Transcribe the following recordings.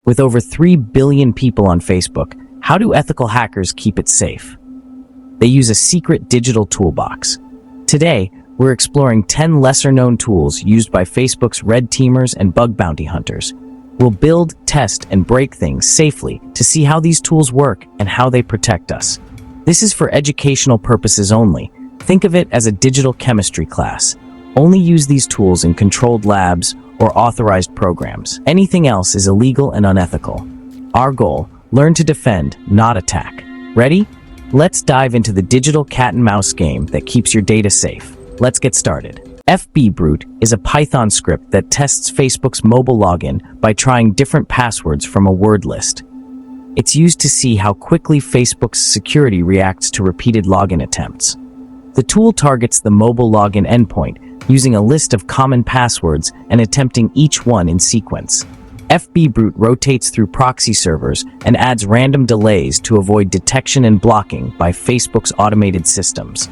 With over 3 billion people on Facebook, how do ethical hackers keep it safe? They use a secret digital toolbox. Today, we're exploring 10 lesser-known tools used by Facebook's red teamers and bug bounty hunters. We'll build, test, and break things safely to see how these tools work and how they protect us. This is for educational purposes only. Think of it as a digital chemistry class. Only use these tools in controlled labs or authorized programs. Anything else is illegal and unethical. Our goal: learn to defend, not attack. Ready? Let's dive into the digital cat-and-mouse game that keeps your data safe. Let's get started. FBbrute is a Python script that tests Facebook's mobile login by trying different passwords from a word list. It's used to see how quickly Facebook's security reacts to repeated login attempts. The tool targets the mobile login endpoint using a list of common passwords and attempting each one in sequence. FBbrute rotates through proxy servers and adds random delays to avoid detection and blocking by Facebook's automated systems.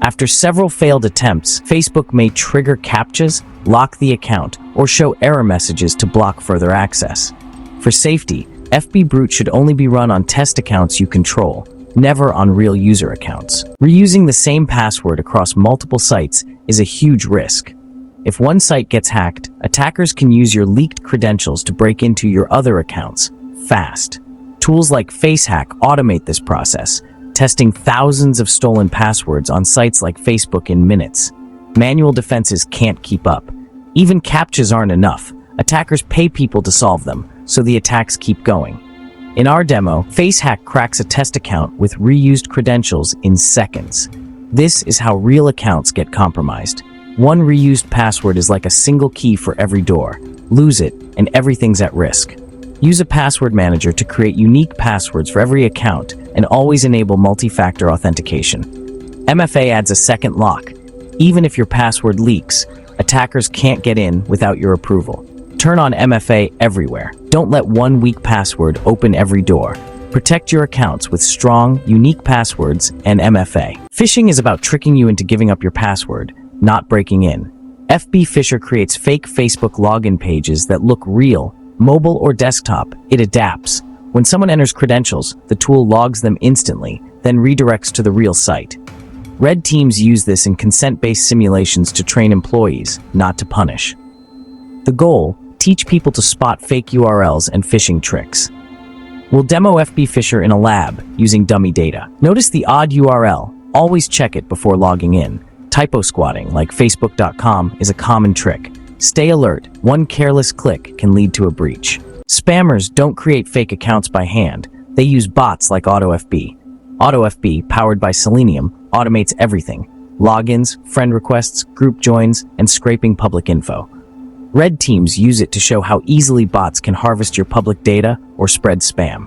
After several failed attempts, Facebook may trigger CAPTCHAs, lock the account, or show error messages to block further access. For safety, FBbrute should only be run on test accounts you control, never on real user accounts. Reusing the same password across multiple sites is a huge risk. If one site gets hacked, attackers can use your leaked credentials to break into your other accounts fast. Tools like FaceHack automate this process, testing thousands of stolen passwords on sites like Facebook in minutes. Manual defenses can't keep up. Even CAPTCHAs aren't enough. Attackers pay people to solve them, so the attacks keep going. In our demo, FaceHack cracks a test account with reused credentials in seconds. This is how real accounts get compromised. One reused password is like a single key for every door. Lose it, and everything's at risk. Use a password manager to create unique passwords for every account and always enable multi-factor authentication. MFA adds a second lock. Even if your password leaks, attackers can't get in without your approval. Turn on MFA everywhere. Don't let one weak password open every door. Protect your accounts with strong, unique passwords and MFA. Phishing is about tricking you into giving up your password, not breaking in. FBphisher creates fake Facebook login pages that look real, mobile or desktop. It adapts. When someone enters credentials, the tool logs them instantly, then redirects to the real site. Red teams use this in consent-based simulations to train employees, not to punish. The goal: teach people to spot fake URLs and phishing tricks. We'll demo FBphisher in a lab using dummy data. Notice the odd URL. Always check it before logging in. Typo squatting, like facebook.com, is a common trick. Stay alert. One careless click can lead to a breach. Spammers don't create fake accounts by hand. They use bots like AutoFB. AutoFB, powered by Selenium, automates everything: logins, friend requests, group joins, and scraping public info. Red teams use it to show how easily bots can harvest your public data or spread spam.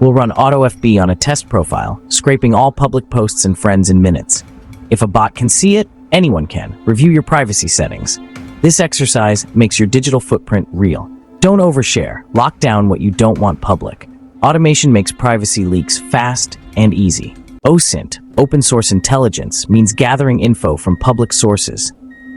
We'll run AutoFB on a test profile, scraping all public posts and friends in minutes. If a bot can see it, anyone can. Review your privacy settings. This exercise makes your digital footprint real. Don't overshare. Lock down what you don't want public. Automation makes privacy leaks fast and easy. OSINT, open source intelligence, means gathering info from public sources.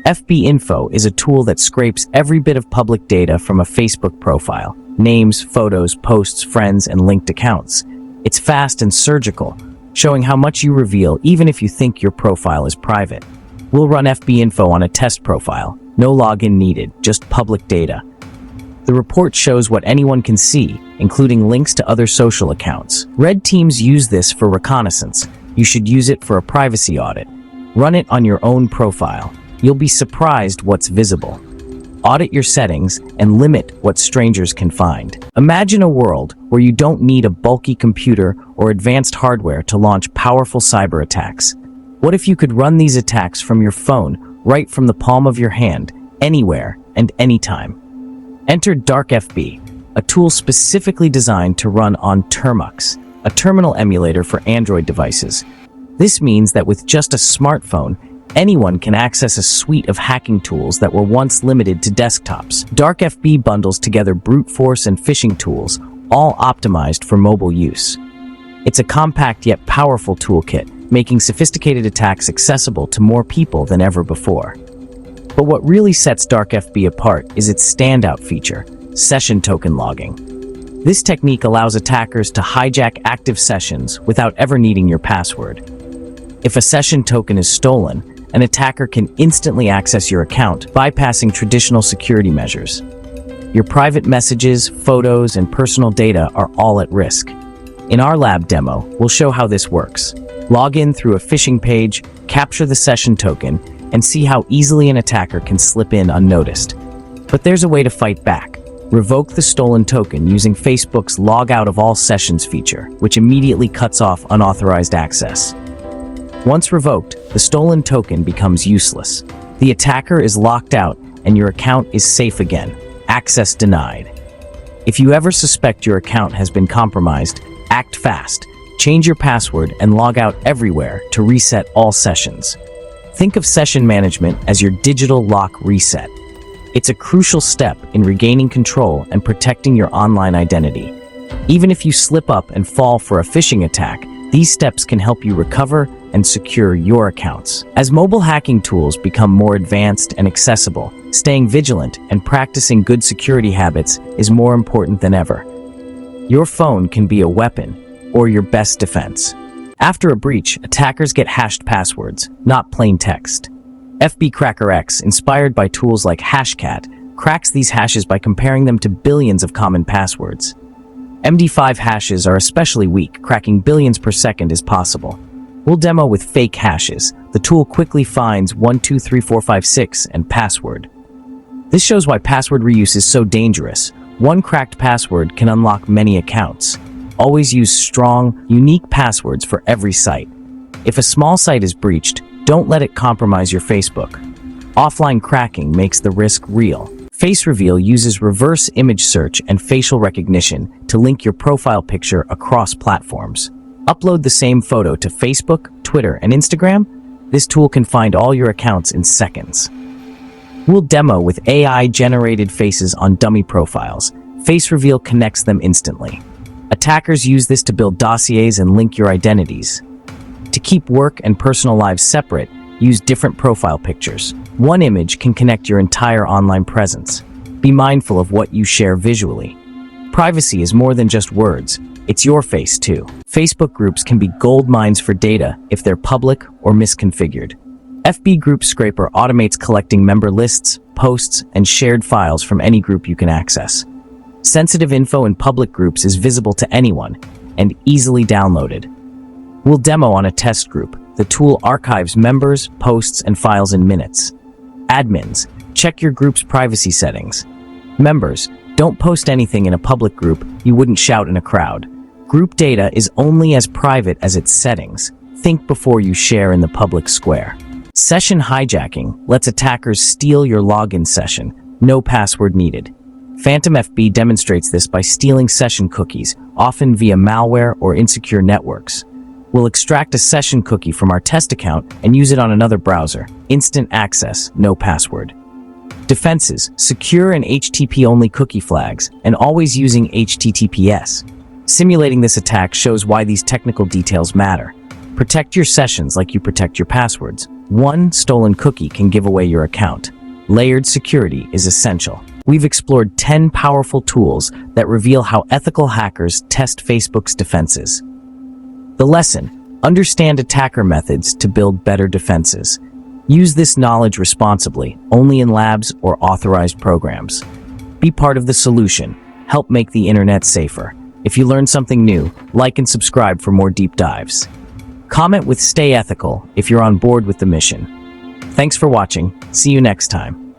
FBinfo is a tool that scrapes every bit of public data from a Facebook profile: names, photos, posts, friends, and linked accounts. It's fast and surgical, showing how much you reveal even if you think your profile is private. We'll run FBinfo on a test profile. No login needed, just public data. The report shows what anyone can see, including links to other social accounts. Red teams use this for reconnaissance. You should use it for a privacy audit. Run it on your own profile. You'll be surprised what's visible. Audit your settings and limit what strangers can find. Imagine a world where you don't need a bulky computer or advanced hardware to launch powerful cyber attacks. What if you could run these attacks from your phone, right from the palm of your hand, anywhere and anytime? Enter DarkFB, a tool specifically designed to run on Termux, a terminal emulator for Android devices. This means that with just a smartphone, anyone can access a suite of hacking tools that were once limited to desktops. DarkFB bundles together brute force and phishing tools, all optimized for mobile use. It's a compact yet powerful toolkit, making sophisticated attacks accessible to more people than ever before. But what really sets DarkFB apart is its standout feature: session token logging. This technique allows attackers to hijack active sessions without ever needing your password. If a session token is stolen, an attacker can instantly access your account, bypassing traditional security measures. Your private messages, photos, and personal data are all at risk. In our lab demo, we'll show how this works. Log in through a phishing page, capture the session token, and see how easily an attacker can slip in unnoticed. But there's a way to fight back. Revoke the stolen token using Facebook's Log Out of All Sessions feature, which immediately cuts off unauthorized access. Once revoked, the stolen token becomes useless. The attacker is locked out, and your account is safe again. Access denied. If you ever suspect your account has been compromised, act fast. Change your password and log out everywhere to reset all sessions. Think of session management as your digital lock reset. It's a crucial step in regaining control and protecting your online identity. Even if you slip up and fall for a phishing attack, these steps can help you recover and secure your accounts. As mobile hacking tools become more advanced and accessible, staying vigilant and practicing good security habits is more important than ever. Your phone can be a weapon or your best defense. After a breach, attackers get hashed passwords, not plain text. FBCrackerX, inspired by tools like Hashcat, cracks these hashes by comparing them to billions of common passwords. MD5 hashes are especially weak, cracking billions per second is possible. We'll demo with fake hashes. The tool quickly finds 123456 and password. This shows why password reuse is so dangerous. One cracked password can unlock many accounts. Always use strong, unique passwords for every site. If a small site is breached, don't let it compromise your Facebook. Offline cracking makes the risk real. Face Reveal uses reverse image search and facial recognition to link your profile picture across platforms. Upload the same photo to Facebook, Twitter, and Instagram. This tool can find all your accounts in seconds. We'll demo with AI-generated faces on dummy profiles. Face Reveal connects them instantly. Attackers use this to build dossiers and link your identities. To keep work and personal lives separate, use different profile pictures. One image can connect your entire online presence. Be mindful of what you share visually. Privacy is more than just words. It's your face too. Facebook groups can be gold mines for data if they're public or misconfigured. FB Group Scraper automates collecting member lists, posts, and shared files from any group you can access. Sensitive info in public groups is visible to anyone and easily downloaded. We'll demo on a test group. The tool archives members, posts, and files in minutes. Admins, check your group's privacy settings. Members, don't post anything in a public group you wouldn't shout in a crowd. Group data is only as private as its settings. Think before you share in the public square. Session hijacking lets attackers steal your login session. No password needed. Phantom FB demonstrates this by stealing session cookies, often via malware or insecure networks. We'll extract a session cookie from our test account and use it on another browser. Instant access, no password. Defenses, secure and HTTP-only cookie flags, and always using HTTPS. Simulating this attack shows why these technical details matter. Protect your sessions like you protect your passwords. One stolen cookie can give away your account. Layered security is essential. We've explored 10 powerful tools that reveal how ethical hackers test Facebook's defenses. The lesson: understand attacker methods to build better defenses. Use this knowledge responsibly, only in labs or authorized programs. Be part of the solution. Help make the internet safer. If you learned something new, like and subscribe for more deep dives. Comment with "Stay Ethical" if you're on board with the mission. Thanks for watching. See you next time.